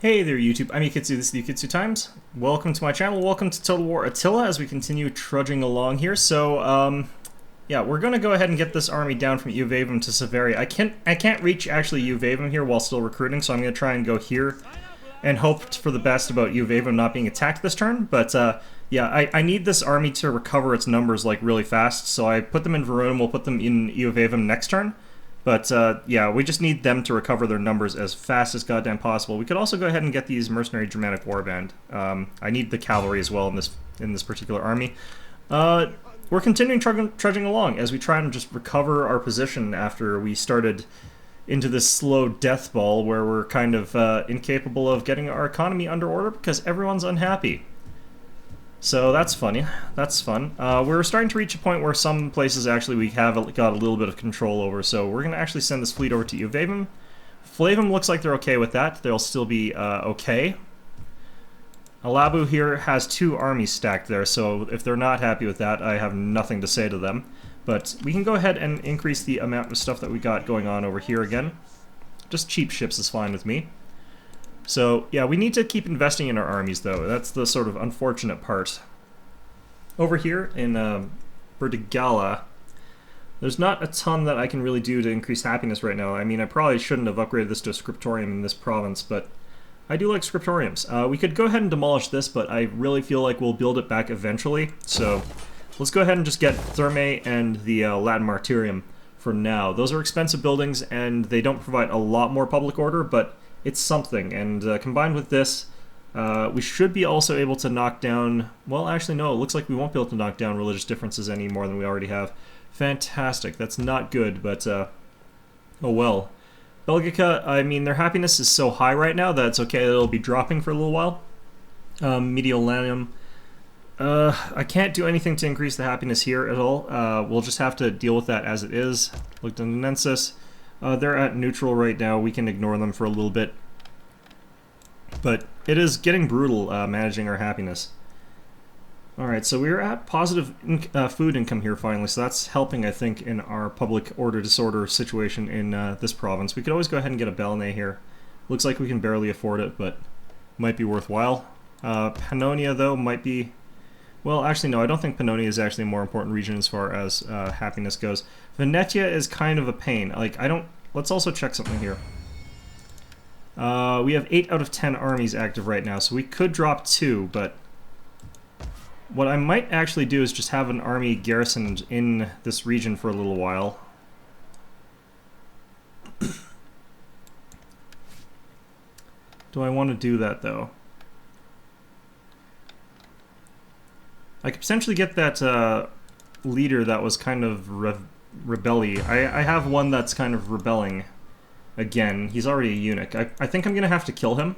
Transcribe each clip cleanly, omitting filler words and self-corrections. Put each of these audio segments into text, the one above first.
Hey there YouTube, I'm Yukitsu, this is the Yukitsu Times. Welcome to my channel, welcome to Total War Attila as we continue trudging along here. So, yeah, we're gonna go ahead and get this army down from Uvavum to Severia. I can't reach actually Uvavum here while still recruiting, so I'm gonna try and go here and hope for the best about Uvavum not being attacked this turn. But, yeah, I need this army to recover its numbers, like, really fast, so I put them in Verona, we'll put them in Uvavum next turn. But, yeah, we just need them to recover their numbers as fast as goddamn possible. We could also go ahead and get these Mercenary Germanic Warband. I need the cavalry as well in this particular army. We're continuing trudging along as we try and just recover our position after we started into this slow death ball where we're kind of incapable of getting our economy under order because everyone's unhappy. So that's funny. That's fun. We're starting to reach a point where some places actually we have got a little bit of control over, so we're going to actually send this fleet over to Uvavum. Flavum looks like they're okay with that. They'll still be okay. Alabu here has 2 armies stacked there, so if they're not happy with that, I have nothing to say to them. But we can go ahead and increase the amount of stuff that we got going on over here again. Just cheap ships is fine with me. So, yeah, we need to keep investing in our armies, though. That's the sort of unfortunate part. Over here in Bertigala, there's not a ton that I can really do to increase happiness right now. I mean, I probably shouldn't have upgraded this to a scriptorium in this province, but I do like scriptoriums. We could go ahead and demolish this, but I really feel like we'll build it back eventually. So, let's go ahead and just get Thermae and the Latin Martyrium for now. Those are expensive buildings, and they don't provide a lot more public order, but it's something, and combined with this, we should be also able to knock down... Well, actually, no, it looks like we won't be able to knock down religious differences any more than we already have. Fantastic. That's not good, but, oh well. Belgica, I mean, their happiness is so high right now that it's okay, it'll be dropping for a little while. Mediolanum. I can't do anything to increase the happiness here at all. We'll just have to deal with that as it is. Lugdunensis. They're at neutral right now. We can ignore them for a little bit. But it is getting brutal managing our happiness. Alright, so we're at positive food income here finally, so that's helping, I think, in our public order disorder situation in this province. We could always go ahead and get a Belne here. Looks like we can barely afford it, but might be worthwhile. Pannonia, though, might be... Well, actually, no, I don't think Pannonia is actually a more important region as far as happiness goes. Venetia is kind of a pain. Like, I don't... Let's also check something here. We have 8 out of 10 armies active right now, so we could drop 2, but... What I might actually do is just have an army garrisoned in this region for a little while. Do I want to do that, though? I could potentially get that leader that was kind of rebelly. I have one that's kind of rebelling again. He's already a eunuch. I think I'm going to have to kill him.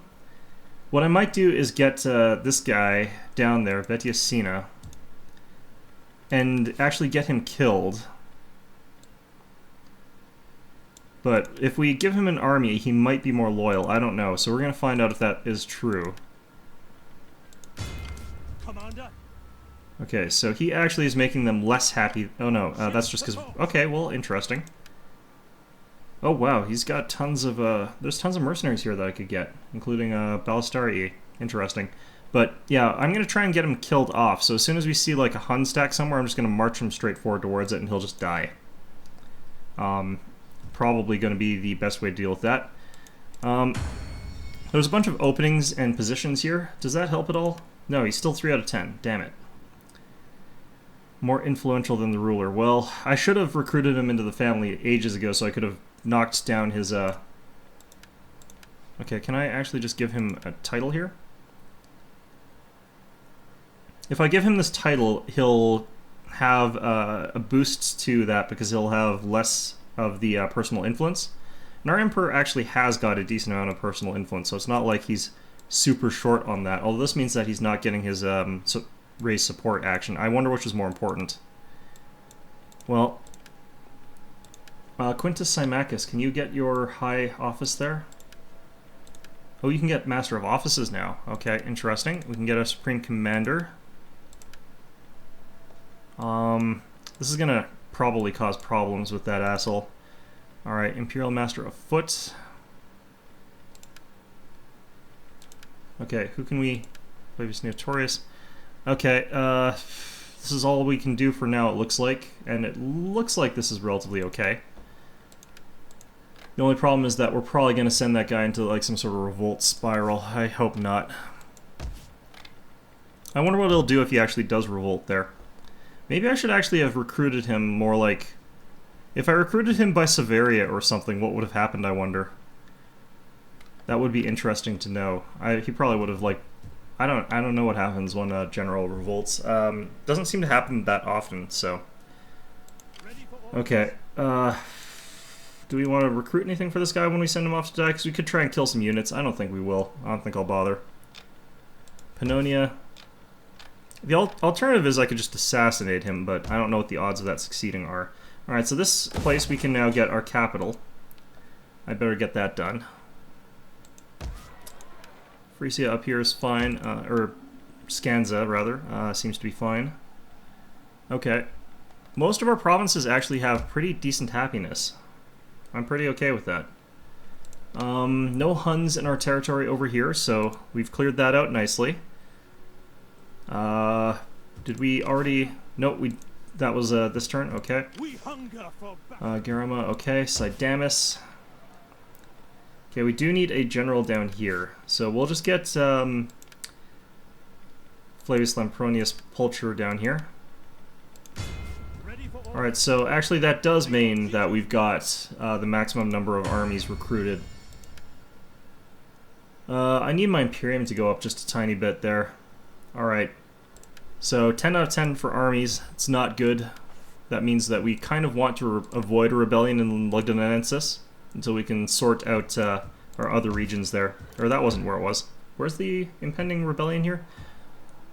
What I might do is get this guy down there, Vetiacina, and actually get him killed. But if we give him an army, he might be more loyal. I don't know. So we're going to find out if that is true. Commander. Okay, so he actually is making them less happy. Oh no, that's just because... Okay, well, interesting. Oh wow, he's got tons of... There's tons of mercenaries here that I could get, including Ballistari. Interesting. But yeah, I'm going to try and get him killed off, so as soon as we see like a Hun stack somewhere, I'm just going to march him straight forward towards it and he'll just die. Probably going to be the best way to deal with that. There's a bunch of openings and positions here. Does that help at all? No, he's still 3 out of 10. Damn it. More influential than the ruler. Well, I should have recruited him into the family ages ago so I could have knocked down his, Okay, can I actually just give him a title here? If I give him this title, he'll have a boost to that because he'll have less of the personal influence. And our Emperor actually has got a decent amount of personal influence, so it's not like he's super short on that. Although this means that he's not getting his raise support action. I wonder which is more important. Well, Quintus Symmachus, can you get your high office there? Oh, you can get Master of Offices now. Okay, interesting. We can get a Supreme Commander. This is gonna probably cause problems with that asshole. Alright, Imperial Master of Foot. Okay, who can we... Flavius Notorious. Okay, this is all we can do for now, it looks like. And it looks like this is relatively okay. The only problem is that we're probably going to send that guy into like some sort of revolt spiral. I hope not. I wonder what he'll do if he actually does revolt there. Maybe I should actually have recruited him more like... If I recruited him by Severia or something, what would have happened, I wonder? That would be interesting to know. He probably would have, like... I don't know what happens when a general revolts. Doesn't seem to happen that often, so... Okay, do we want to recruit anything for this guy when we send him off to die? Because we could try and kill some units. I don't think we will. I don't think I'll bother. Pannonia. The alternative is I could just assassinate him, but I don't know what the odds of that succeeding are. Alright, so this place we can now get our capital. I better get that done. Frisia up here is fine, or Scanza, rather, seems to be fine. Okay. Most of our provinces actually have pretty decent happiness. I'm pretty okay with that. No Huns in our territory over here, so we've cleared that out nicely. Did we already... Nope, that was this turn, okay. Garama, okay, Sidamus. Okay, we do need a general down here, so we'll just get Flavius Lampronius Pulcher down here. Alright, so actually that does mean that we've got the maximum number of armies recruited. I need my Imperium to go up just a tiny bit there. Alright. So 10 out of 10 for armies. It's not good. That means that we kind of want to avoid a rebellion in Lugdunensis until we can sort out our other regions there. Or that wasn't where it was. Where's the impending rebellion here?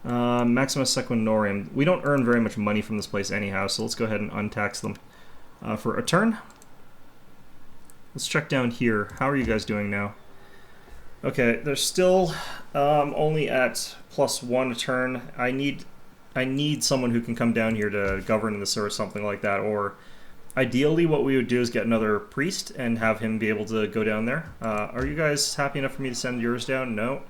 Maximus Sequinorum. We don't earn very much money from this place anyhow, so let's go ahead and untax them for a turn. Let's check down here. How are you guys doing now? Okay, they're still only at +1 a turn. I need someone who can come down here to govern this or something like that, or ideally what we would do is get another priest and have him be able to go down there. Are you guys happy enough for me to send yours down? No.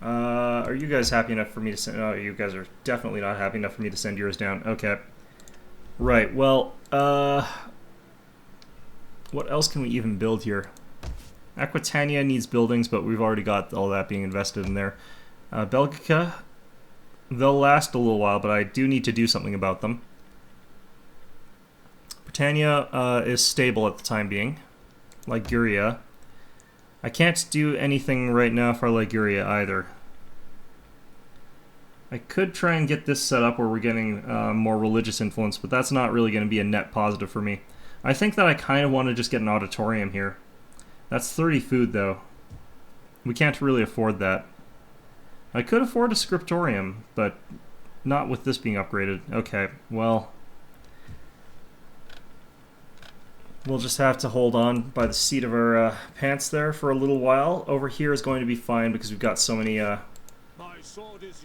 Are you guys happy enough for me to send... Oh, you guys are definitely not happy enough for me to send yours down. Okay. Right, well, what else can we even build here? Aquitania needs buildings, but we've already got all that being invested in there. Belgica, they'll last a little while, but I do need to do something about them. Britannia is stable at the time being. Liguria. I can't do anything right now for Liguria either. I could try and get this set up where we're getting more religious influence, but that's not really going to be a net positive for me. I think that I kind of want to just get an auditorium here. That's 30 food, though. We can't really afford that. I could afford a scriptorium, but not with this being upgraded. Okay, well... We'll just have to hold on by the seat of our pants there for a little while. Over here is going to be fine because we've got so many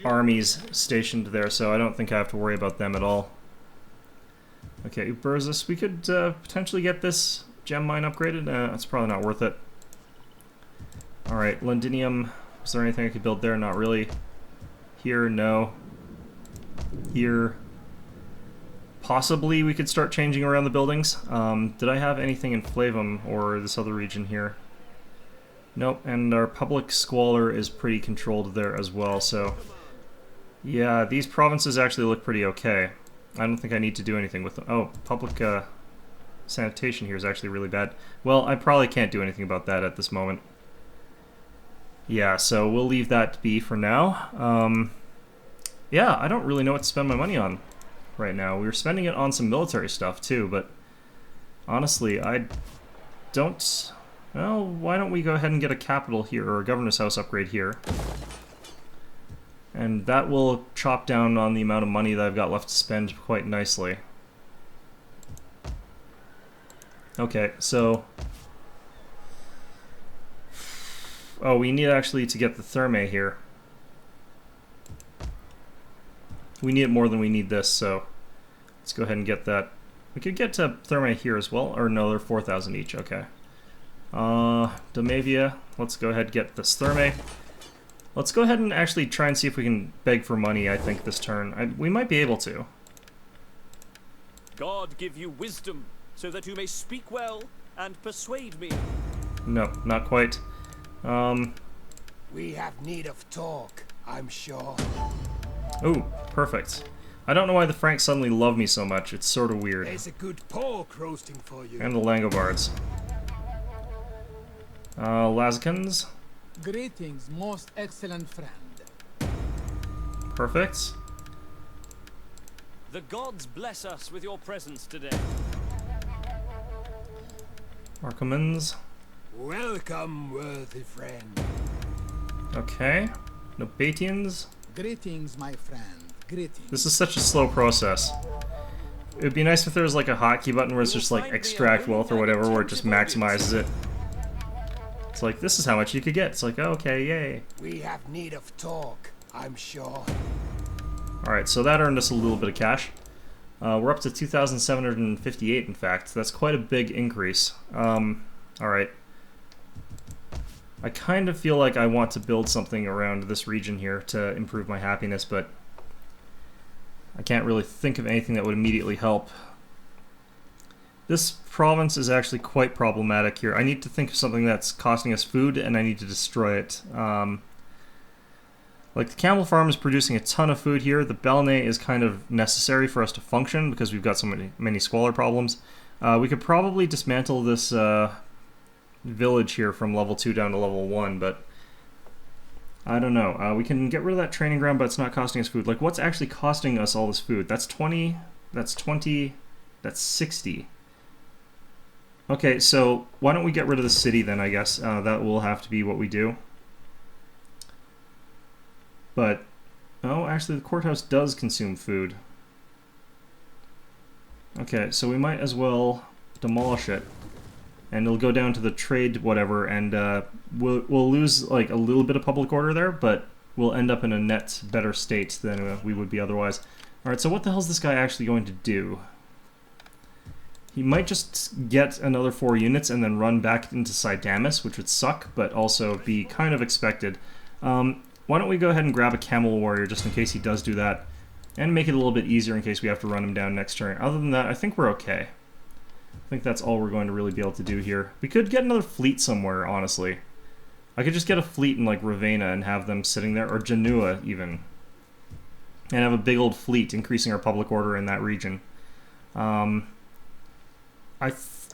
armies stationed there, so I don't think I have to worry about them at all. Okay, Uberzus, we could potentially get this gem mine upgraded. That's probably not worth it. Alright, Londinium. Is there anything I could build there? Not really. Here, no. Here. Possibly we could start changing around the buildings. Did I have anything in Flavum or this other region here? Nope, and our public squalor is pretty controlled there as well, so... Yeah, these provinces actually look pretty okay. I don't think I need to do anything with them. Oh, public sanitation here is actually really bad. Well, I probably can't do anything about that at this moment. Yeah, so we'll leave that be for now. Yeah, I don't really know what to spend my money on right now. We were spending it on some military stuff too, but honestly, I don't... Well, why don't we go ahead and get a capital here, or a governor's house upgrade here. And that will chop down on the amount of money that I've got left to spend quite nicely. Okay, so... Oh, we need actually to get the Thermae here. We need it more than we need this, so let's go ahead and get that. We could get to Thermae here as well, or no, they're 4,000 each, okay. Domavia, Let's go ahead and get this Therme. Let's go ahead and actually try and see if we can beg for money, I think, this turn. We might be able to. God give you wisdom, so that you may speak well and persuade me. No, not quite. We have need of talk, I'm sure. Oh, perfect. I don't know why the Franks suddenly love me so much. It's sort of weird. There's a good pork roasting for you. And the Langobards. Lazicans. Greetings, most excellent friend. Perfect. The gods bless us with your presence today. Archimans. Welcome, worthy friend. Okay. Nobatians. Greetings, my friend. Greetings. This is such a slow process. It would be nice if there was like a hotkey button where it's just like extract wealth or whatever, where it just maximizes it. It's like, this is how much you could get. It's like, oh, okay, yay. We have need of talk, I'm sure. Alright, so that earned us a little bit of cash. We're up to 2,758, in fact. That's quite a big increase. Alright. I kind of feel like I want to build something around this region here to improve my happiness, but I can't really think of anything that would immediately help. This province is actually quite problematic here. I need to think of something that's costing us food, and I need to destroy it. Like, the camel farm is producing a ton of food here. The Balne is kind of necessary for us to function because we've got so many squalor problems. We could probably dismantle this village here from level 2 down to level 1, but I don't know. We can get rid of that training ground, but it's not costing us food. Like, what's actually costing us all this food? That's 20, that's 20, that's 60. Okay, so why don't we get rid of the city then, I guess. That will have to be what we do. But, oh, actually the courthouse does consume food. Okay, so we might as well demolish it. And it'll go down to the trade whatever, and we'll lose like a little bit of public order there, but we'll end up in a net better state than we would be otherwise. Alright, so what the hell is this guy actually going to do? He might just get another 4 units and then run back into Sidamus, which would suck, but also be kind of expected. Why don't we go ahead and grab a camel warrior just in case he does do that, and make it a little bit easier in case we have to run him down next turn. Other than that, I think we're okay. I think that's all we're going to really be able to do here. We could get another fleet somewhere, honestly. I could just get a fleet in, like, Ravenna and have them sitting there, or Genoa, even. And have a big old fleet, increasing our public order in that region. I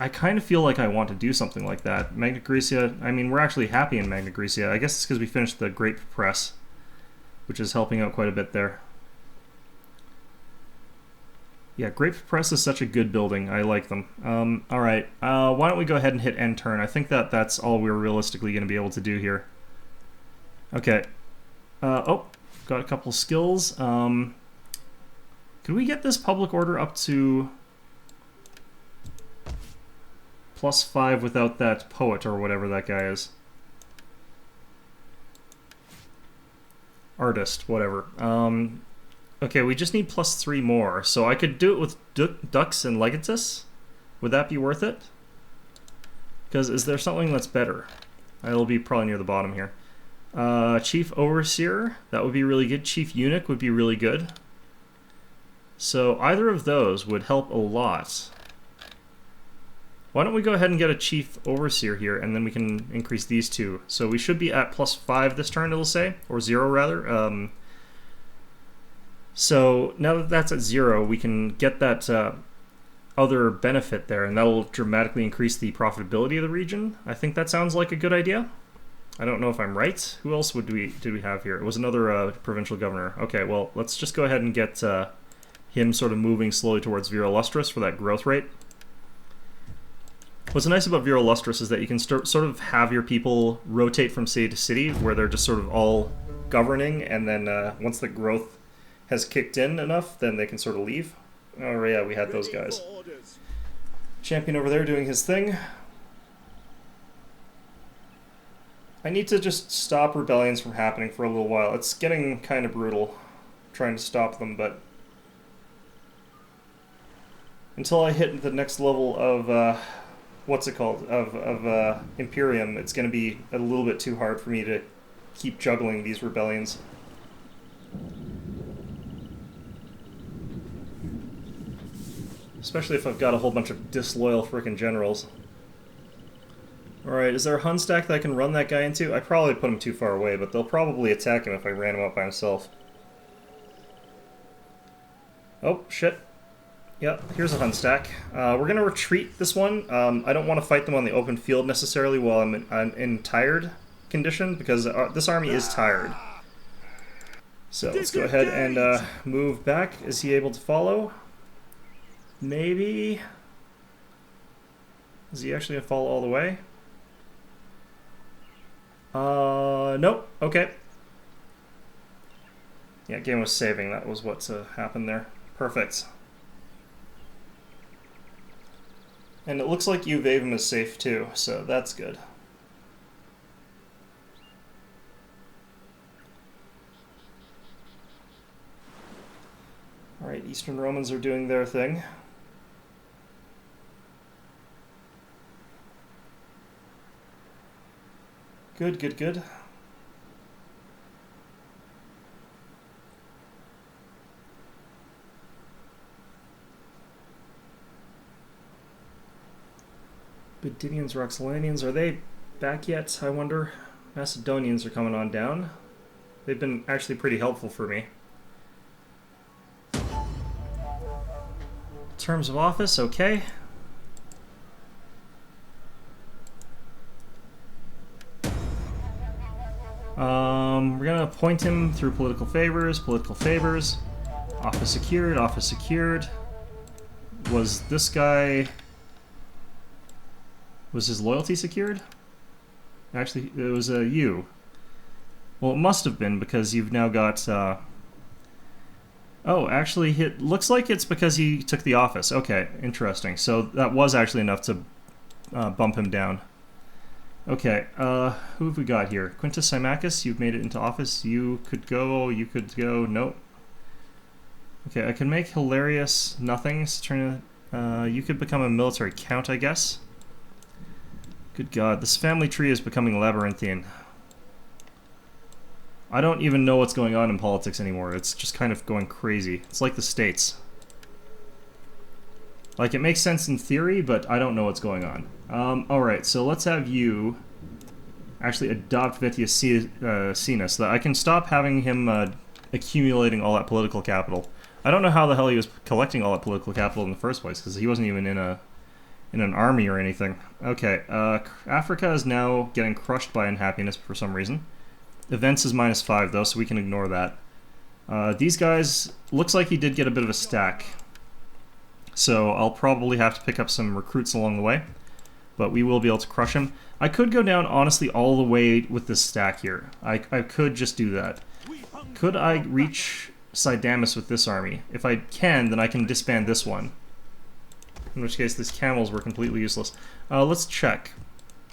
kind of feel like I want to do something like that. Magna Graecia, I mean, we're actually happy in Magna Graecia. I guess it's because we finished the Grape Press, which is helping out quite a bit there. Yeah, Grape Press is such a good building. I like them. Alright, why don't we go ahead and hit end turn? I think that's all we're realistically going to be able to do here. Okay. Oh, got a couple skills. Could we get this public order up to +5 without that poet or whatever that guy is? Artist, whatever. Okay, we just need +3 more, so I could do it with Dux and Legatus. Would that be worth it? Because is there something that's better? It'll be probably near the bottom here. Chief Overseer, that would be really good. Chief Eunuch would be really good. So either of those would help a lot. Why don't we go ahead and get a Chief Overseer here, and then we can increase these two. So we should be at +5 this turn, it'll say, or 0 rather. So now that that's at 0, we can get that other benefit there, and that'll dramatically increase the profitability of the region. I think that sounds like a good idea. I don't know if I'm right. Who else did we have here? It was another provincial governor. Okay, well, let's just go ahead and get him sort of moving slowly towards Vira Lustris for that growth rate. What's nice about Vira Lustris is that you can sort of have your people rotate from city to city, where they're just sort of all governing, and then once the growth has kicked in enough, then they can sort of leave. Oh yeah, we had those guys. Champion over there doing his thing. I need to just stop rebellions from happening for a little while. It's getting kind of brutal trying to stop them, but until I hit the next level of what's it called, of Imperium, it's going to be a little bit too hard for me to keep juggling these rebellions. Especially if I've got a whole bunch of disloyal frickin' generals. Alright, is there a Hun stack that I can run that guy into? I probably put him too far away, but they'll probably attack him if I ran him out by himself. Oh, shit. Yep, here's a Hun stack. We're gonna retreat this one. I don't want to fight them on the open field necessarily while I'm in tired condition, because this army is tired. So let's go ahead and move back. Is he able to follow? Maybe? Is he actually gonna follow all the way? Nope. Okay. Yeah, game was saving. That was what happened there. Perfect. And it looks like Uvavum is safe too, so that's good. Alright, Eastern Romans are doing their thing. Good, good, good. Bithynians, Roxolanians, are they back yet, I wonder? Macedonians are coming on down. They've been actually pretty helpful for me. Terms of office, okay. We're gonna appoint him through political favors, office secured, office secured. Was this guy... Was his loyalty secured? Actually, it was a U. Well, it must have been, because you've now got... Oh, actually, it looks like it's because he took the office. Okay, interesting. So that was actually enough to bump him down. Okay, who have we got here? Quintus Symmachus, you've made it into office. You could go, nope. Okay, I can make Hilarious nothings. You could become a military count, I guess. Good God, this family tree is becoming labyrinthian. I don't even know what's going on in politics anymore. It's just kind of going crazy. It's like the States. Like, it makes sense in theory, but I don't know what's going on. Alright, so let's have you actually adopt Vetius Sina so that I can stop having him accumulating all that political capital. I don't know how the hell he was collecting all that political capital in the first place, because he wasn't even in an army or anything. Okay, Africa is now getting crushed by unhappiness for some reason. Events is -5 though, so we can ignore that. These guys, looks like he did get a bit of a stack. So I'll probably have to pick up some recruits along the way. But we will be able to crush him. I could go down, honestly, all the way with this stack here. I could just do that. Could I reach Sidamus with this army? If I can, then I can disband this one. In which case, these camels were completely useless. Let's check.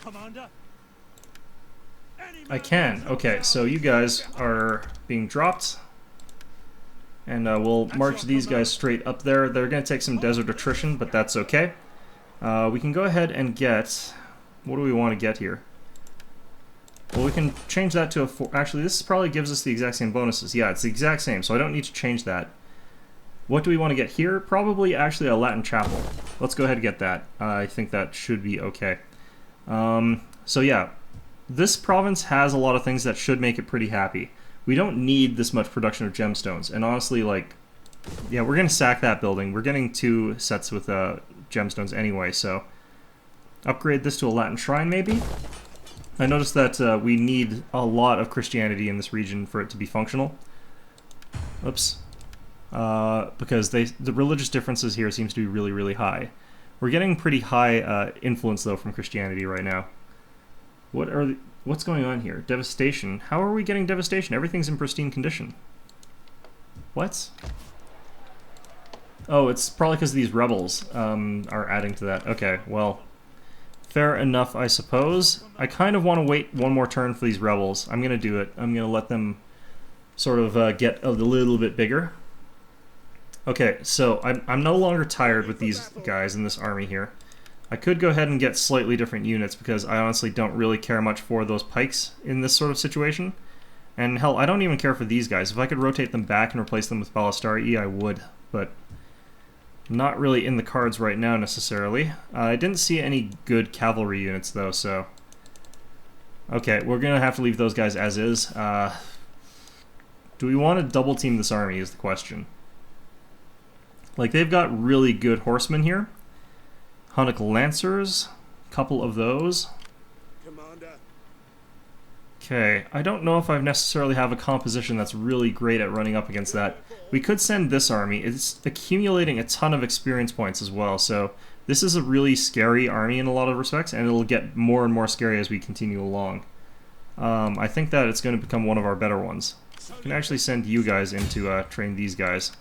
Commander. I can. Okay, so you guys are being dropped. And we'll march these guys straight up there. They're going to take some desert attrition, but that's okay. We can go ahead and get... What do we want to get here? Well, we can change that to a 4. Actually, this probably gives us the exact same bonuses. Yeah, it's the exact same, so I don't need to change that. What do we want to get here? Probably actually a Latin chapel. Let's go ahead and get that. I think that should be okay. So yeah, this province has a lot of things that should make it pretty happy. We don't need this much production of gemstones, and honestly, like, yeah, we're going to sack that building. We're getting 2 sets with gemstones anyway, so upgrade this to a Latin shrine, maybe? I noticed that we need a lot of Christianity in this region for it to be functional. Oops. Because the religious differences here seems to be really, really high. We're getting pretty high influence, though, from Christianity right now. What's going on here? Devastation. How are we getting devastation? Everything's in pristine condition. What? Oh, it's probably because these rebels are adding to that. Okay, well, fair enough, I suppose. I kind of want to wait one more turn for these rebels. I'm going to do it. I'm going to let them sort of get a little bit bigger. Okay, so I'm no longer tired with these guys in this army here. I could go ahead and get slightly different units because I honestly don't really care much for those pikes in this sort of situation. And hell, I don't even care for these guys. If I could rotate them back and replace them with Balistarii, I would, but not really in the cards right now necessarily. I didn't see any good cavalry units though, so... Okay, we're gonna have to leave those guys as is. Do we want to double team this army is the question. Like, they've got really good horsemen here. Hunnic Lancers, couple of those. Commander. Okay, I don't know if I necessarily have a composition that's really great at running up against that. We could send this army. It's accumulating a ton of experience points as well, so this is a really scary army in a lot of respects, and it'll get more and more scary as we continue along. I think that it's going to become one of our better ones. We can actually send you guys in to train these guys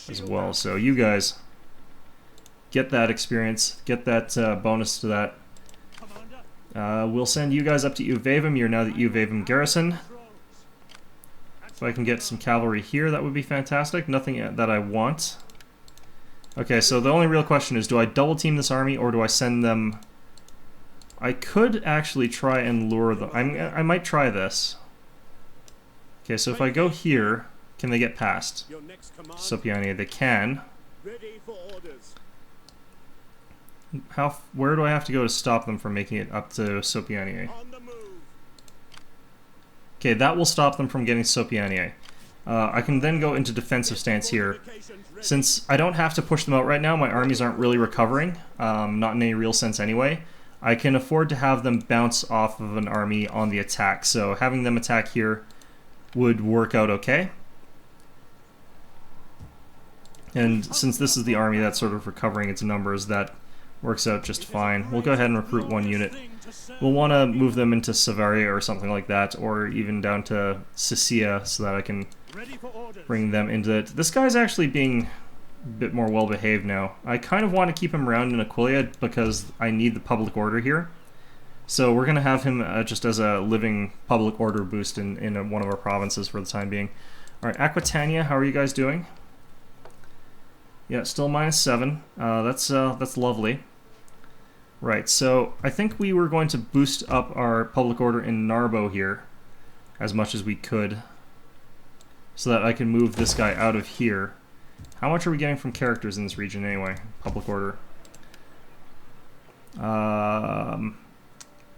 as well. So you guys get that experience, get that bonus to that. We'll send you guys up to Uvavum. You're now the Uvavum garrison. If I can get some cavalry here, that would be fantastic. Nothing that I want. Okay, so the only real question is, do I double team this army or do I send them... I could actually try and lure them. I might try this. Okay, so if I go here, can they get past Sopiania? They can. Ready for orders. Where do I have to go to stop them from making it up to Sopiania? On the move. Okay, that will stop them from getting Sopiania. I can then go into defensive stance here. Since I don't have to push them out right now, my armies aren't really recovering, not in any real sense anyway. I can afford to have them bounce off of an army on the attack, so having them attack here would work out okay. And since this is the army that's sort of recovering its numbers, that works out just fine. We'll go ahead and recruit one unit. We'll want to move them into Savaria or something like that, or even down to Siccia so that I can bring them into it. This guy's actually being a bit more well-behaved now. I kind of want to keep him around in Aquileia because I need the public order here. So we're going to have him just as a living public order boost in one of our provinces for the time being. Alright, Aquitania, how are you guys doing? Yeah, still -7. That's lovely. Right, so I think we were going to boost up our public order in Narbo here as much as we could so that I can move this guy out of here. How much are we getting from characters in this region anyway? Public order.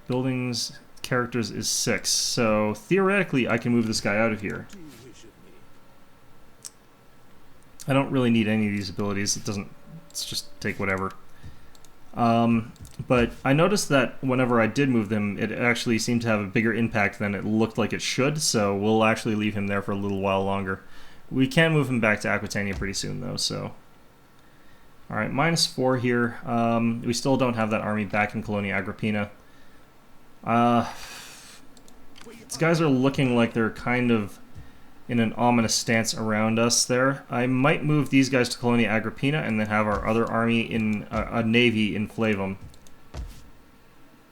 Buildings, characters is 6, so theoretically I can move this guy out of here. I don't really need any of these abilities, let's just take whatever. But I noticed that whenever I did move them, it actually seemed to have a bigger impact than it looked like it should, so we'll actually leave him there for a little while longer. We can move him back to Aquitania pretty soon though, so... Alright, -4 here. We still don't have that army back in Colonia Agrippina. These guys are looking like they're kind of in an ominous stance around us there. I might move these guys to Colonia Agrippina and then have our other army in a navy in Flavum.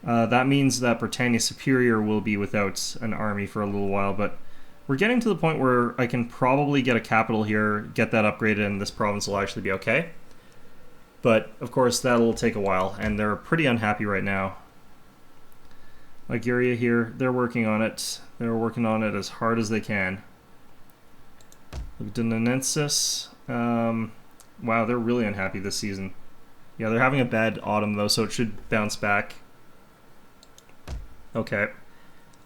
That means that Britannia Superior will be without an army for a little while, but we're getting to the point where I can probably get a capital here, get that upgraded, and this province will actually be okay. But, of course, that'll take a while, and they're pretty unhappy right now. Liguria here, they're working on it. They're working on it as hard as they can. Dunanensis, wow, they're really unhappy this season. Yeah, they're having a bad autumn though, so it should bounce back. Okay.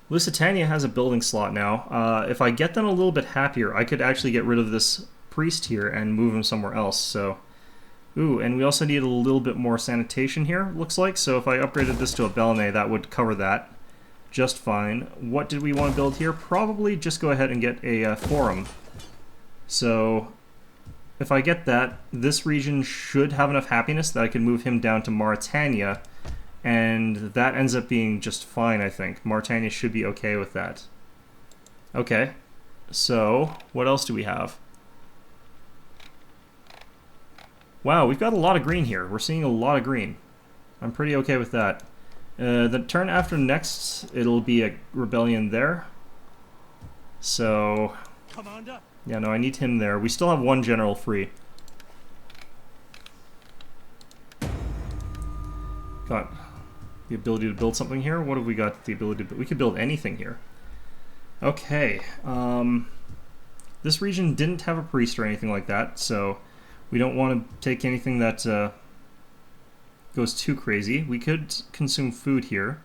Lusitania has a building slot now. If I get them a little bit happier, I could actually get rid of this priest here and move him somewhere else, so... Ooh, and we also need a little bit more sanitation here, looks like, so if I upgraded this to a Belene, that would cover that just fine. What did we want to build here? Probably just go ahead and get a forum. So, if I get that, this region should have enough happiness that I can move him down to Mauritania, and that ends up being just fine, I think. Mauritania should be okay with that. Okay, so, what else do we have? Wow, we've got a lot of green here. We're seeing a lot of green. I'm pretty okay with that. The turn after next, it'll be a rebellion there. So... Commander. Yeah, no, I need him there. We still have one general free. got the ability to build something here. What have we got the ability to... We could build anything here. Okay. This region didn't have a priest or anything like that, so we don't want to take anything that goes too crazy. We could consume food here.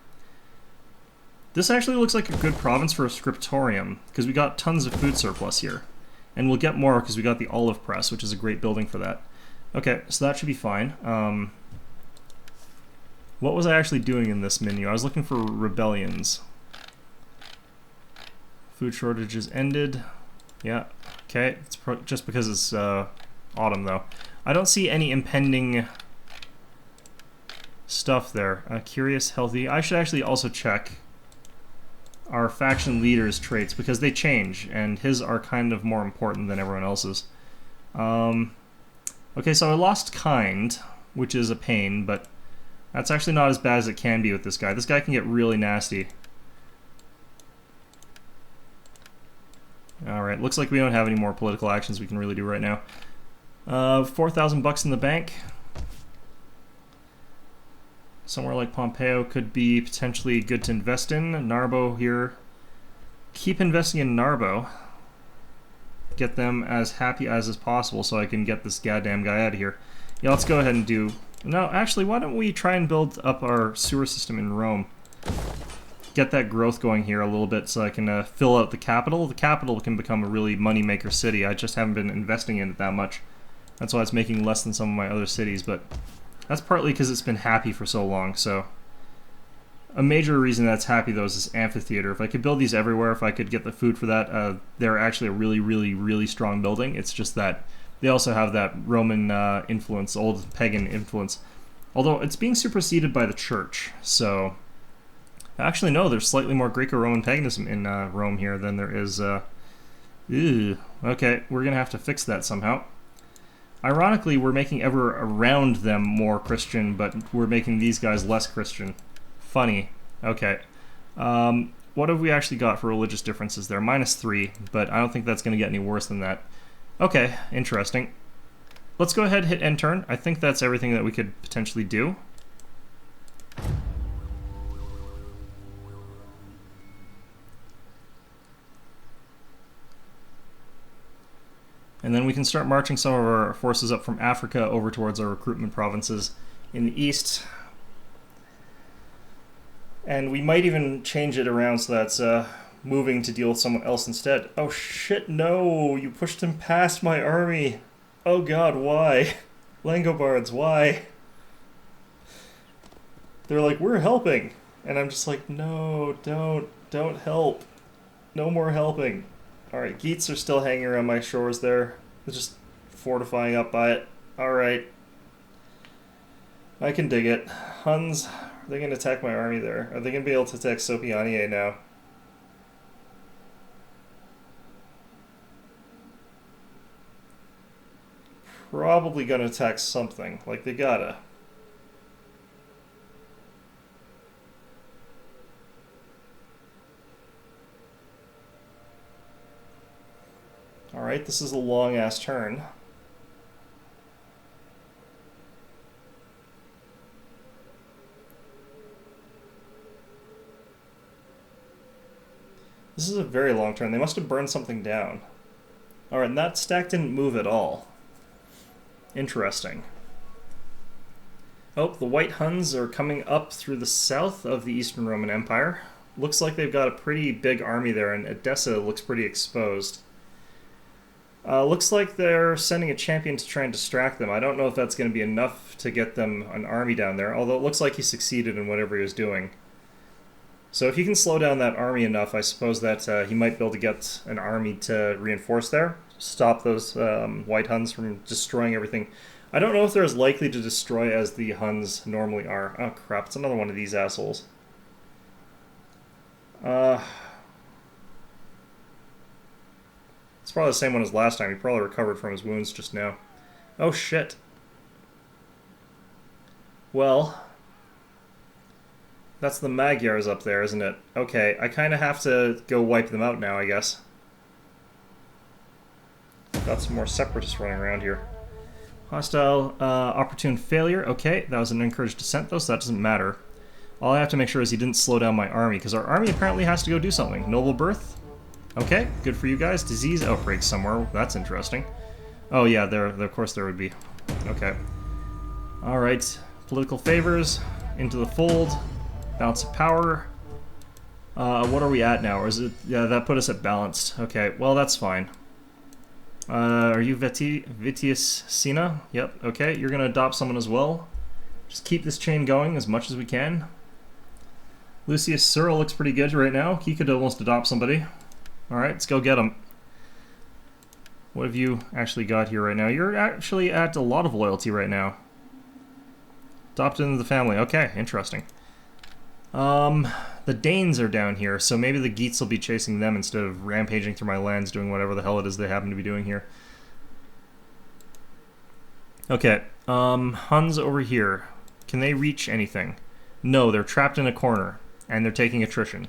This actually looks like a good province for a scriptorium, because we got tons of food surplus here. And we'll get more because we got the olive press, which is a great building for that. Okay, so that should be fine. What was I actually doing in this menu? I was looking for rebellions. Food shortages ended. Yeah, okay. It's just because it's autumn, though. I don't see any impending stuff there. Curious, healthy. I should actually also check our faction leader's traits, because they change, and his are kind of more important than everyone else's. Okay, so I lost kind, which is a pain, but that's actually not as bad as it can be with this guy. This guy can get really nasty. Alright, looks like we don't have any more political actions we can really do right now. 4,000 bucks in the bank. Somewhere like Pompeo could be potentially good to invest in. Narbo here. Keep investing in Narbo. Get them as happy as is possible so I can get this goddamn guy out of here. Yeah, let's go ahead and do... No, actually, why don't we try and build up our sewer system in Rome? Get that growth going here a little bit so I can fill out the capital. The capital can become a really money-maker city. I just haven't been investing in it that much. That's why it's making less than some of my other cities, but... That's partly because it's been happy for so long, so... A major reason that's happy, though, is this amphitheater. If I could build these everywhere, if I could get the food for that, they're actually a really, really, really strong building. It's just that they also have that Roman influence, old pagan influence. Although, it's being superseded by the church, so... Actually, no, there's slightly more Greco-Roman paganism in Rome here than there is... Okay, we're gonna have to fix that somehow. Ironically, we're making ever around them more Christian, but we're making these guys less Christian. Funny. Okay. What have we actually got for religious differences there? -3, but I don't think that's going to get any worse than that. Okay, interesting. Let's go ahead and hit end turn. I think that's everything that we could potentially do. And then we can start marching some of our forces up from Africa over towards our recruitment provinces in the east. And we might even change it around so that's moving to deal with someone else instead. Oh shit, no! You pushed him past my army! Oh god, why? Langobards, why? They're like, we're helping! And I'm just like, no, don't help. No more helping. Alright, Geats are still hanging around my shores there. They're just fortifying up by it. Alright. I can dig it. Huns, are they going to attack my army there? Are they going to be able to attack Sopianie now? Probably going to attack something. Like, they gotta. Alright, this is a long-ass turn. This is a very long turn. They must have burned something down. Alright, and that stack didn't move at all. Interesting. Oh, the White Huns are coming up through the south of the Eastern Roman Empire. Looks like they've got a pretty big army there, and Edessa looks pretty exposed. Looks like they're sending a champion to try and distract them. I don't know if that's going to be enough to get them an army down there, although it looks like he succeeded in whatever he was doing. So if he can slow down that army enough, I suppose that he might be able to get an army to reinforce there, stop those White Huns from destroying everything. I don't know if they're as likely to destroy as the Huns normally are. Oh crap, it's another one of these assholes. It's probably the same one as last time. He probably recovered from his wounds just now. Oh shit. Well, that's the Magyars up there, isn't it? Okay, I kind of have to go wipe them out now, I guess. Got some more separatists running around here. Hostile opportune failure. Okay, that was an encouraged descent though, so that doesn't matter. All I have to make sure is he didn't slow down my army, because our army apparently has to go do something. Noble birth. Okay, good for you guys. Disease outbreak somewhere. That's interesting. Oh yeah, there of course there would be. Okay. Alright. Political favors. Into the fold. Balance of power. What are we at now? Or is it... Yeah, that put us at balanced. Okay, well that's fine. Are you Vitius Sina? Yep, okay. You're gonna adopt someone as well. Just keep this chain going as much as we can. Lucius Searle looks pretty good right now. He could almost adopt somebody. Alright, let's go get him. What have you actually got here right now? You're actually at a lot of loyalty right now. Adopted into the family. Okay, interesting. The Danes are down here, so maybe the Geats will be chasing them instead of rampaging through my lands doing whatever the hell it is they happen to be doing here. Okay, Huns over here. Can they reach anything? No, they're trapped in a corner, and they're taking attrition.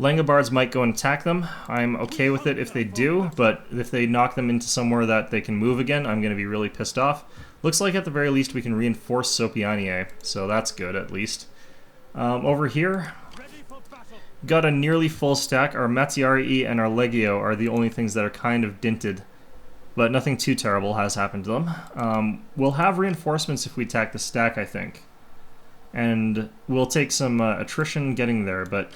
Langobards might go and attack them. I'm okay with it if they do, but if they knock them into somewhere that they can move again, I'm going to be really pissed off. Looks like at the very least we can reinforce Sopianiae, so that's good at least. Over here, got a nearly full stack. Our Mazziari and our Legio are the only things that are kind of dinted, but nothing too terrible has happened to them. We'll have reinforcements if we attack the stack, I think. And we'll take some attrition getting there, but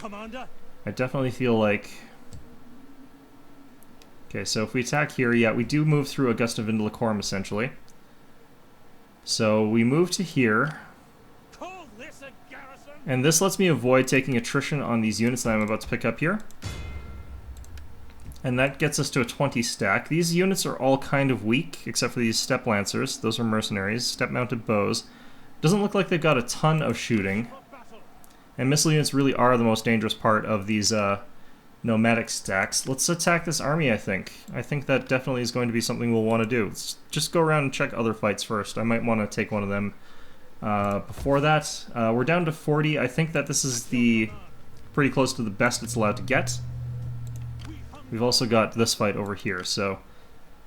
I definitely feel like... Okay, so if we attack here, yeah, we do move through Augusta Vindelicorum, essentially. So we move to here. And this lets me avoid taking attrition on these units that I'm about to pick up here. And that gets us to a 20 stack. These units are all kind of weak, except for these Steppe Lancers. Those are mercenaries. Steppe-mounted bows. Doesn't look like they've got a ton of shooting. And missile units really are the most dangerous part of these nomadic stacks. Let's attack this army, I think. I think that definitely is going to be something we'll want to do. Let's just go around and check other fights first. I might want to take one of them before that. We're down to 40. I think that this is the pretty close to the best it's allowed to get. We've also got this fight over here, so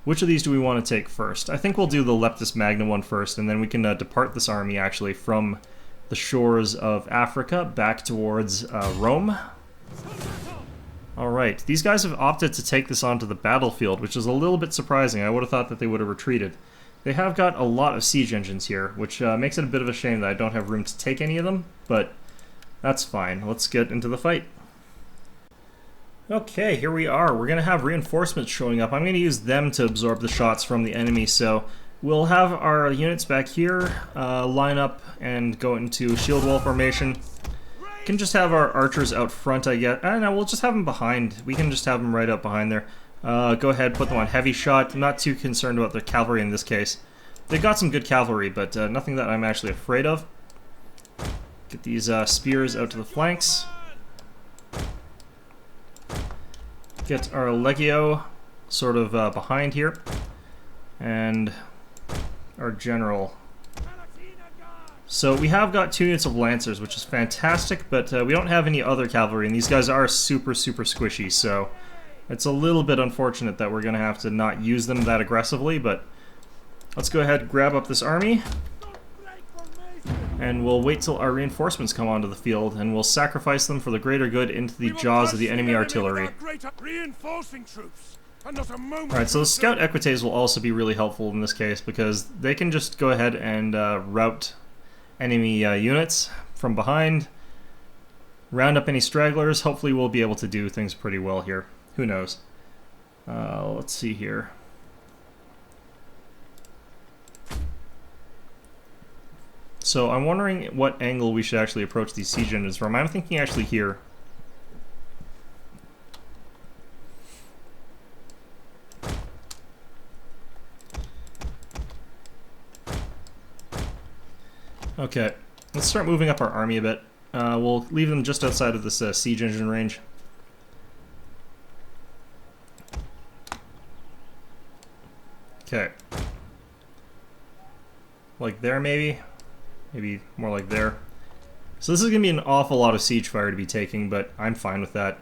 which of these do we want to take first? I think we'll do the Leptis Magna one first, and then we can depart this army actually from the shores of Africa back towards Rome. Alright, these guys have opted to take this onto the battlefield, which is a little bit surprising. I would have thought that they would have retreated. They have got a lot of siege engines here, which makes it a bit of a shame that I don't have room to take any of them, but that's fine. Let's get into the fight. Okay, here we are. We're going to have reinforcements showing up. I'm going to use them to absorb the shots from the enemy, so we'll have our units back here line up and go into shield wall formation. Can just have our archers out front, I guess. No, we'll just have them behind. We can just have them right up behind there. Go ahead, put them on heavy shot. I'm not too concerned about the cavalry in this case. They've got some good cavalry, but nothing that I'm actually afraid of. Get these spears out to the flanks. Get our Legio sort of behind here. And our general. So we have got 2 units of Lancers, which is fantastic, but we don't have any other cavalry, and these guys are super, super squishy, so it's a little bit unfortunate that we're going to have to not use them that aggressively, but let's go ahead and grab up this army, and we'll wait till our reinforcements come onto the field, and we'll sacrifice them for the greater good into the jaws of the enemy artillery. Alright, so the Scout Equites will also be really helpful in this case, because they can just go ahead and rout enemy units from behind, round up any stragglers. Hopefully we'll be able to do things pretty well here. Who knows? Let's see here. So I'm wondering what angle we should actually approach these siege engines from. I'm thinking actually here. Okay, let's start moving up our army a bit. We'll leave them just outside of this siege engine range. Okay. Like there, maybe? Maybe more like there. So this is going to be an awful lot of siege fire to be taking, but I'm fine with that.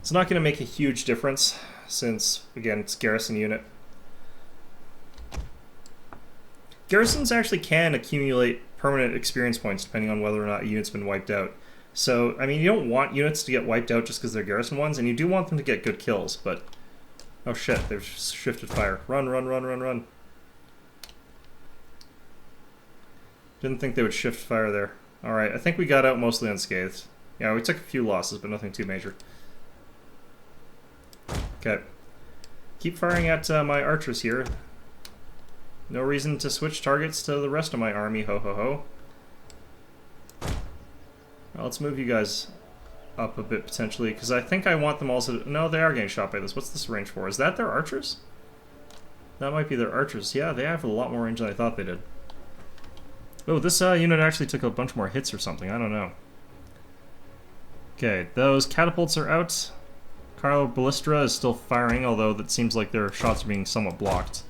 It's not going to make a huge difference, since, again, it's garrison unit. garrisons actually can accumulate permanent experience points depending on whether or not a unit's been wiped out. So, I mean, you don't want units to get wiped out just because they're garrison ones, and you do want them to get good kills, but... Oh shit, they've shifted fire. Run, run, run, run, run. Didn't think they would shift fire there. Alright, I think we got out mostly unscathed. Yeah, we took a few losses, but nothing too major. Okay. Keep firing at my archers here. No reason to switch targets to the rest of my army, ho ho ho. Well, let's move you guys up a bit potentially, because I think I want them also to... No, they are getting shot by this. What's this range for? Is that their archers? That might be their archers. Yeah, they have a lot more range than I thought they did. Oh, this unit actually took a bunch more hits or something. I don't know. Okay, those catapults are out. Carlo Ballistra is still firing, although that seems like their shots are being somewhat blocked.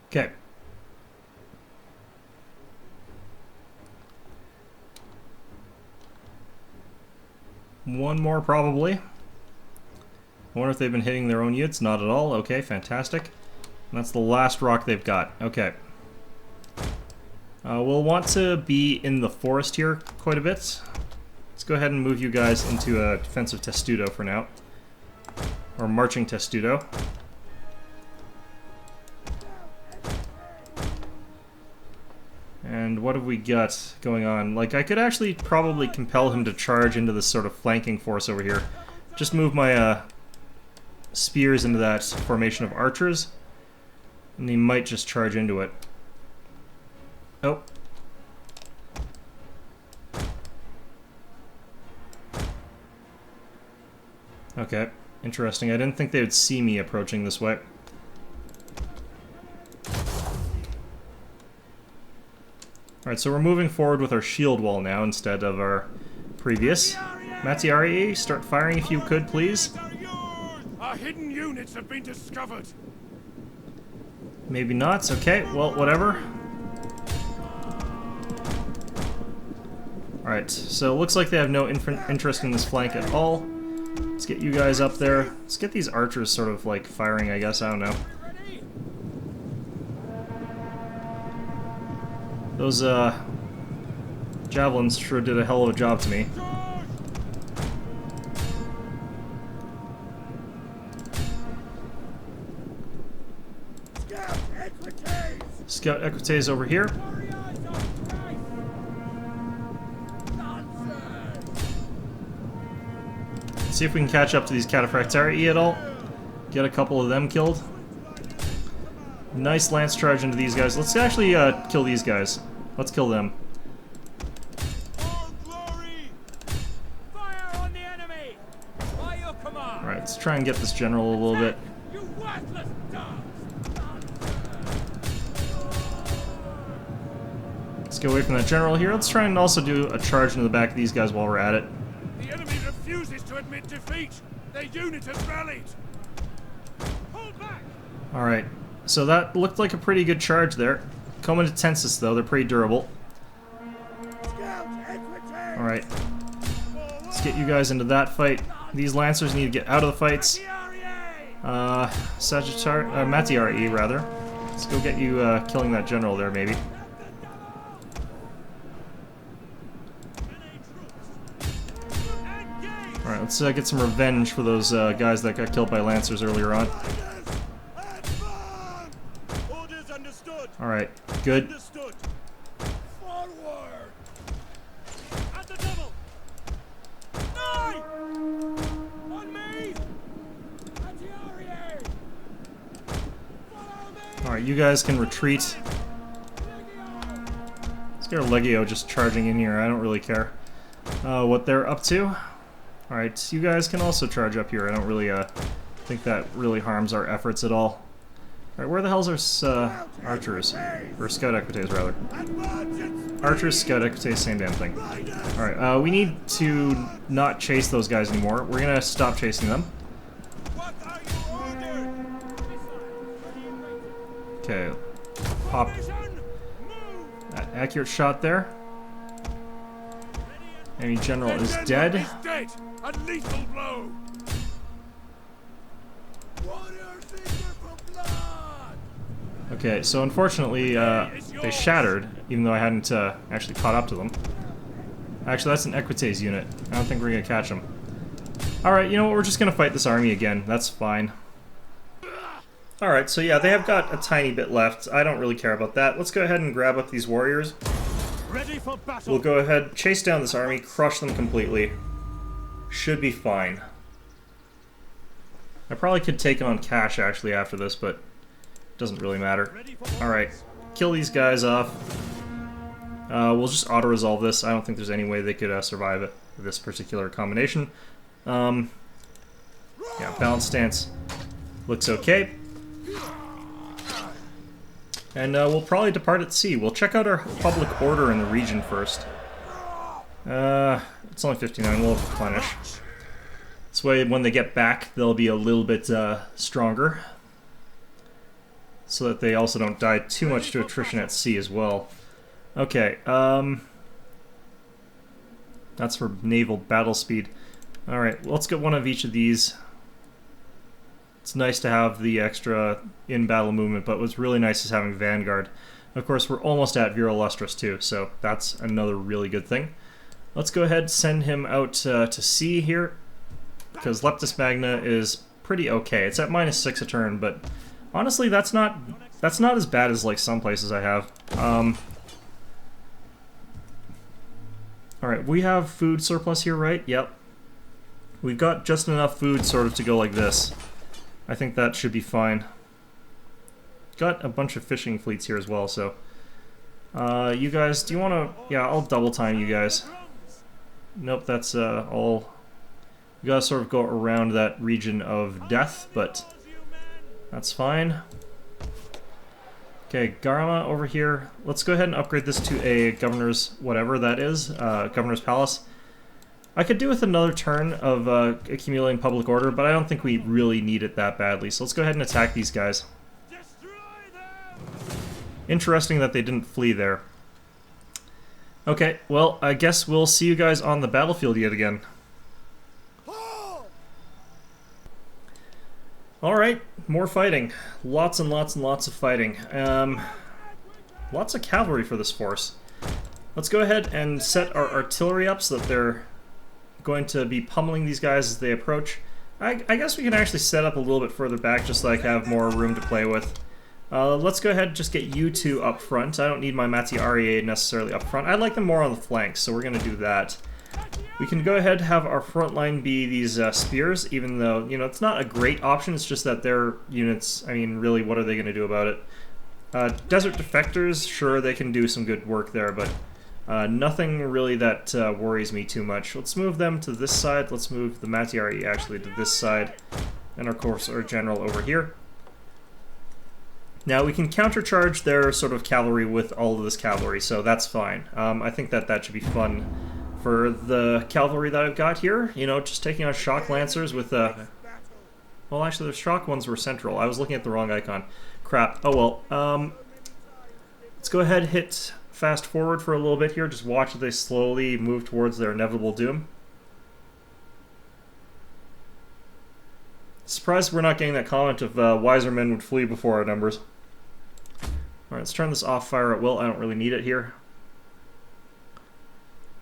Okay. One more, probably. I wonder if they've been hitting their own units. Not at all. Okay, fantastic. And that's the last rock they've got. Okay. We'll want to be in the forest here quite a bit. Let's go ahead and move you guys into a defensive testudo for now. Or marching testudo. And what have we got going on? Like, I could actually probably compel him to charge into this sort of flanking force over here. Just move my spears into that formation of archers, and he might just charge into it. Oh. Okay, interesting. I didn't think they would see me approaching this way. Alright, so we're moving forward with our shield wall now instead of our previous. Mattiari, start firing if you could, please. Our hidden units have been discovered. Maybe not. Okay, well, whatever. Alright, so it looks like they have no interest in this flank at all. Let's get you guys up there. Let's get these archers sort of, like, firing, I guess. I don't know. Those, javelins sure did a hell of a job to me. Scout Equites over here. See if we can catch up to these Cataphractarii at all. Get a couple of them killed. Nice lance charge into these guys. Let's actually kill these guys. Let's kill them. Alright, let's try and get this general a little bit. Let's get away from that general here. Let's try and also do a charge into the back of these guys while we're at it. The enemy refuses to admit defeat. Their unit has rallied. Hold back. Alright, so that looked like a pretty good charge there. Comitatensis, though, they're pretty durable. Alright, let's get you guys into that fight. These Lancers need to get out of the fights. Mattiari, rather. Let's go get you killing that general there, maybe. Alright, let's get some revenge for those guys that got killed by Lancers earlier on. Alright, good. Alright, you guys can retreat. Let's get our Legio just charging in here. I don't really care what they're up to. Alright, you guys can also charge up here. I don't really think that really harms our efforts at all. Alright, where the hell's our archers? Or Scout Equites, rather. Archers, Scout Equites, same damn thing. Alright, we need to not chase those guys anymore. We're gonna stop chasing them. Okay, pop. Accurate shot there. Enemy general is dead. Okay, so unfortunately, they shattered, even though I hadn't actually caught up to them. Actually, that's an Equites unit. I don't think we're gonna catch them. Alright, you know what, we're just gonna fight this army again. That's fine. Alright, so yeah, they have got a tiny bit left. I don't really care about that. Let's go ahead and grab up these warriors. Ready for battle. We'll go ahead, chase down this army, crush them completely. Should be fine. I probably could take on Cash actually after this, but it doesn't really matter. Alright, kill these guys off. We'll just auto-resolve this. I don't think there's any way they could survive it, this particular combination. Yeah, balance stance looks okay. And we'll probably depart at sea. We'll check out our public order in the region first. It's only 59, we'll replenish. This way, when they get back, they'll be a little bit stronger. So that they also don't die too much to attrition at sea as well. Okay, that's for naval battle speed. Alright, let's get one of each of these. It's nice to have the extra in-battle movement, but what's really nice is having Vanguard. Of course, we're almost at Vira Lustris too, so that's another really good thing. Let's go ahead and send him out to sea here, because Leptis Magna is pretty okay. It's at -6 a turn, but honestly, that's not as bad as like some places I have. Alright, we have food surplus here, right? Yep. We've got just enough food sort of to go like this. I think that should be fine. Got a bunch of fishing fleets here as well, so... you guys, do you want to... Yeah, I'll double time you guys. Nope, that's all... We gotta sort of go around that region of death, but... That's fine. Okay, Garma over here. Let's go ahead and upgrade this to a Governor's... whatever that is. Governor's Palace. I could do with another turn of accumulating public order, but I don't think we really need it that badly. So let's go ahead and attack these guys. Interesting that they didn't flee there. Okay, well, I guess we'll see you guys on the battlefield yet again. Alright, more fighting. Lots and lots and lots of fighting. Lots of cavalry for this force. Let's go ahead and set our artillery up so that they're going to be pummeling these guys as they approach. I guess we can actually set up a little bit further back just so I have more room to play with. Let's go ahead and just get you two up front. I don't need my Mati Arie necessarily up front. I'd like them more on the flanks, so we're going to do that. We can go ahead and have our front line be these spears, even though, you know, it's not a great option. It's just that their units, I mean, really, what are they going to do about it? Desert Defectors, sure, they can do some good work there, but nothing really that worries me too much. Let's move them to this side. Let's move the Matiari actually to this side. And of course our general over here. Now we can countercharge their sort of cavalry with all of this cavalry, so that's fine. I think that should be fun for the cavalry that I've got here. You know, just taking on shock lancers with well, actually the shock ones were central. I was looking at the wrong icon. Crap. Oh well. Let's go ahead and hit fast forward for a little bit here. Just watch as they slowly move towards their inevitable doom. Surprised we're not getting that comment of wiser men would flee before our numbers. Alright, let's turn this off fire at will. I don't really need it here.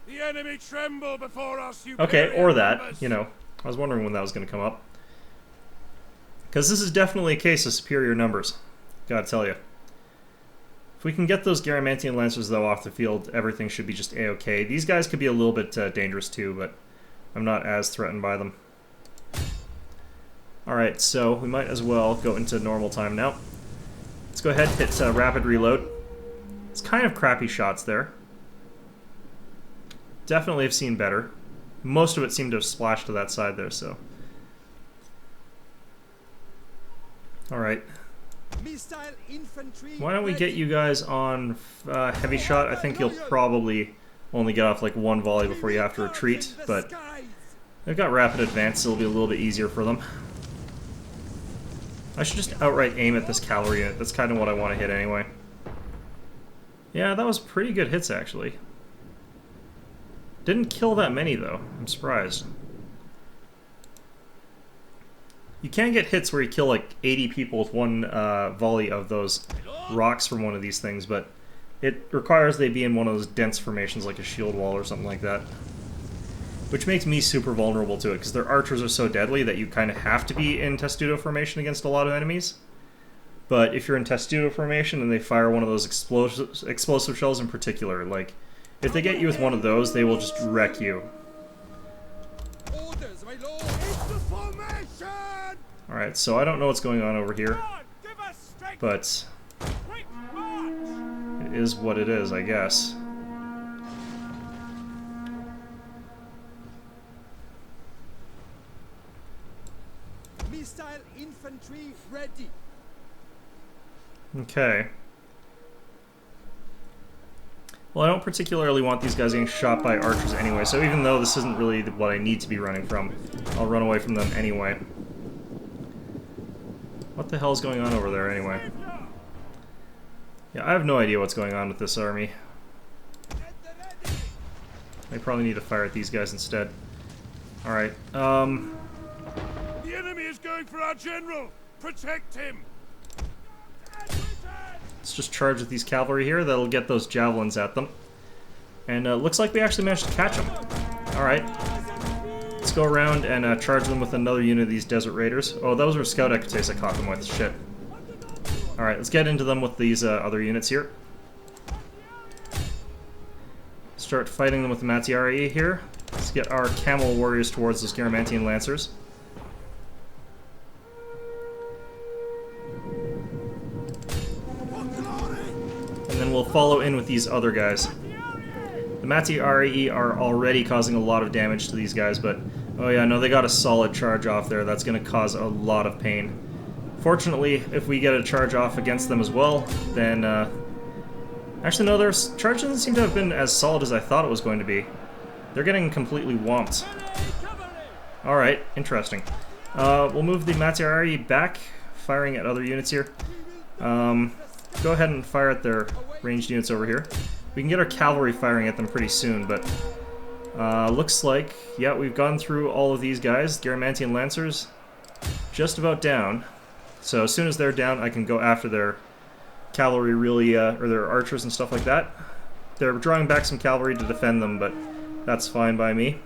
The enemy tremble before us, okay, or that, you know. I was wondering when that was going to come up. Because this is definitely a case of superior numbers. Gotta tell you. If we can get those Garamantian Lancers, though, off the field, everything should be just a-okay. These guys could be a little bit dangerous, too, but I'm not as threatened by them. Alright, so we might as well go into normal time now. Let's go ahead and hit rapid reload. It's kind of crappy shots there. Definitely have seen better. Most of it seemed to have splashed to that side there, so... Alright. Why don't we get you guys on heavy shot? I think you'll probably only get off like one volley before you have to retreat, but they've got rapid advance, so it'll be a little bit easier for them. I should just outright aim at this cavalry unit. That's kind of what I want to hit anyway. Yeah, that was pretty good hits, actually. Didn't kill that many, though. I'm surprised. You can get hits where you kill like 80 people with one volley of those rocks from one of these things, but it requires they be in one of those dense formations like a shield wall or something like that. Which makes me super vulnerable to it, because their archers are so deadly that you kind of have to be in testudo formation against a lot of enemies. But if you're in testudo formation and they fire one of those explosive shells in particular, like, if they get you with one of those, they will just wreck you. Orders, my lord! Into formation! Alright, so I don't know what's going on over here, Give us strength! but Quick march! it is what it is, I guess. Missile infantry ready! Okay. Well, I don't particularly want these guys getting shot by archers anyway, so even though this isn't really what I need to be running from, I'll run away from them anyway. What the hell is going on over there anyway? Yeah, I have no idea what's going on with this army. I probably need to fire at these guys instead. Alright, The enemy is going for our general! Protect him! let's just charge with these cavalry here. That'll get those javelins at them. And looks like we actually managed to catch them. Alright. Let's go around and charge them with another unit of these desert raiders. Oh, those were scout equites I caught them with. Shit. Alright, let's get into them with these other units here. Start fighting them with the Matiari here. Let's get our camel warriors towards those Garamantian lancers. And then we'll follow in with these other guys. The Matiari are already causing a lot of damage to these guys, but oh yeah, no, they got a solid charge off there. That's going to cause a lot of pain. Fortunately, if we get a charge off against them as well, then actually no, their charge doesn't seem to have been as solid as I thought it was going to be. They're getting completely whomped. Alright, interesting. We'll move the Matiari back, firing at other units here. Go ahead and fire at their ranged units over here. We can get our cavalry firing at them pretty soon, but looks like, yeah, we've gone through all of these guys. Garamantian Lancers, just about down. So as soon as they're down, I can go after their cavalry really, or their archers and stuff like that. They're drawing back some cavalry to defend them, but that's fine by me.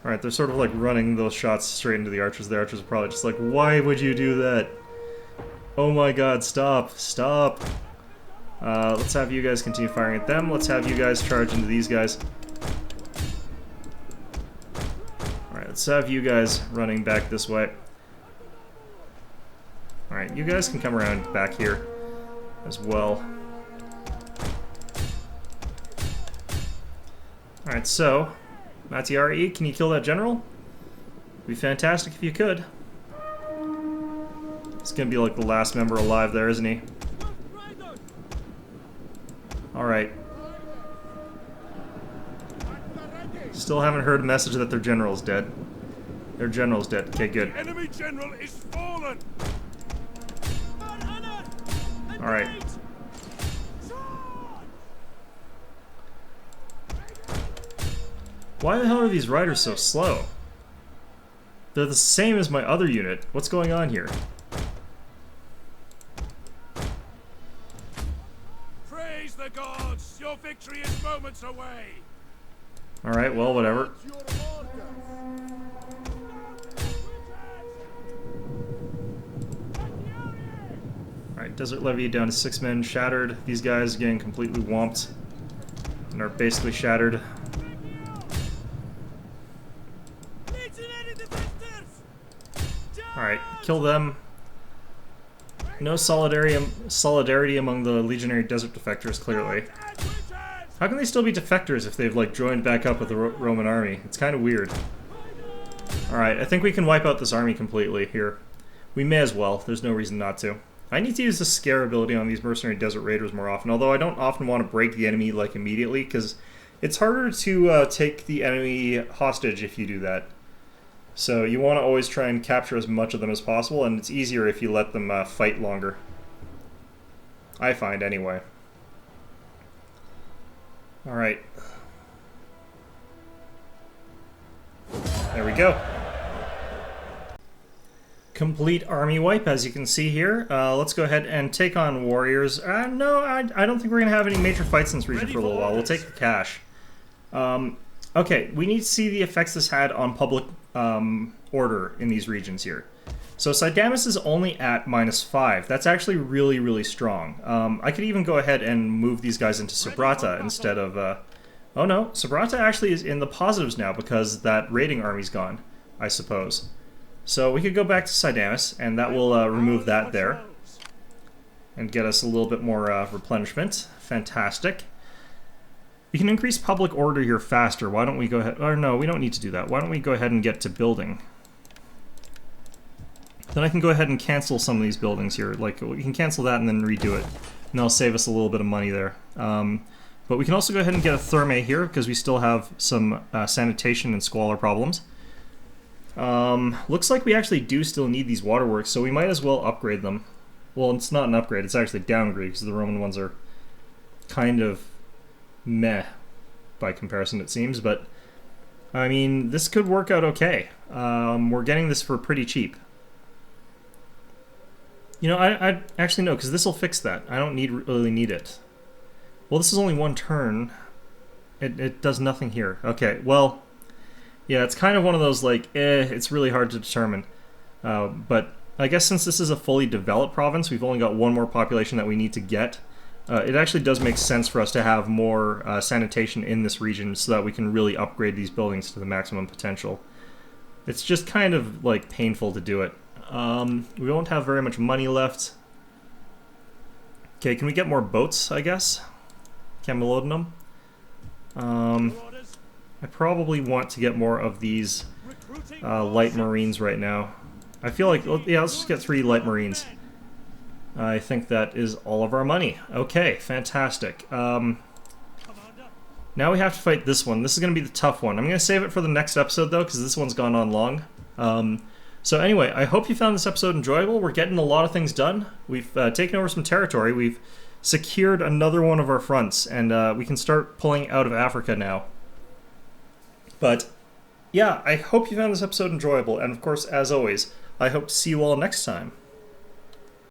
Alright, they're sort of like running those shots straight into the archers. The archers are probably just like, why would you do that? Oh my god, stop, stop. Let's have you guys continue firing at them. Let's have you guys charge into these guys. Alright, let's have you guys running back this way. Alright, you guys can come around back here as well. Alright, so Matiari, can you kill that general? It'd be fantastic if you could. He's gonna be like the last member alive there, isn't he? Alright. Still haven't heard a message that their general's dead. Their general's dead. Okay, good. The enemy general is fallen! Alright. Why the hell are these riders so slow? They're the same as my other unit. What's going on here? Praise the gods! Your victory is moments away! Alright, well, whatever. Alright, Desert Levy down to 6 men, shattered. These guys getting completely whomped and are basically shattered. Alright, kill them. No solidarity among the legionary desert defectors, clearly. How can they still be defectors if they've, like, joined back up with the Roman army? It's kind of weird. Alright, I think we can wipe out this army completely here. We may as well. There's no reason not to. I need to use the scare ability on these mercenary desert raiders more often, although I don't often want to break the enemy, like, immediately, because it's harder to take the enemy hostage if you do that. So you want to always try and capture as much of them as possible, and it's easier if you let them fight longer. I find, anyway. Alright. There we go. Complete army wipe, as you can see here. Let's go ahead and take on warriors. No, I don't think we're going to have any major fights in this region for a little while. We'll take the cash. Okay, we need to see the effects this had on public order in these regions here. So Sidamus is only at -5. That's actually really, really strong. I could even go ahead and move these guys into Sabrata instead of... oh no, Sabrata actually is in the positives now because that raiding army's gone, I suppose. So we could go back to Sidamus, and that will remove that there. And get us a little bit more replenishment. Fantastic. We can increase public order here faster. Why don't we go ahead... Or no, we don't need to do that. Why don't we go ahead and get to building? Then I can go ahead and cancel some of these buildings here. Like, we can cancel that and then redo it. And that'll save us a little bit of money there. But we can also go ahead and get a Therme here, because we still have some sanitation and squalor problems. Looks like we actually do still need these waterworks, so we might as well upgrade them. Well, it's not an upgrade, it's actually a downgrade, because the Roman ones are kind of meh by comparison, it seems. But, I mean, this could work out okay. We're getting this for pretty cheap. You know, I actually no, because this will fix that. I don't really need it. Well, this is only one turn. It does nothing here. Okay, well, yeah, it's kind of one of those, like, it's really hard to determine. But I guess since this is a fully developed province, we've only got one more population that we need to get. It actually does make sense for us to have more sanitation in this region so that we can really upgrade these buildings to the maximum potential. It's just kind of, like, painful to do it. We won't have very much money left. Okay, can we get more boats, I guess? Camelodinum. I probably want to get more of these light marines right now. I feel like, yeah, let's just get 3 light marines. I think that is all of our money. Okay, fantastic. Now we have to fight this one. This is going to be the tough one. I'm going to save it for the next episode, though, because this one's gone on long. So anyway, I hope you found this episode enjoyable. We're getting a lot of things done. We've taken over some territory. We've secured another one of our fronts, and we can start pulling out of Africa now. But yeah, I hope you found this episode enjoyable, and of course, as always, I hope to see you all next time.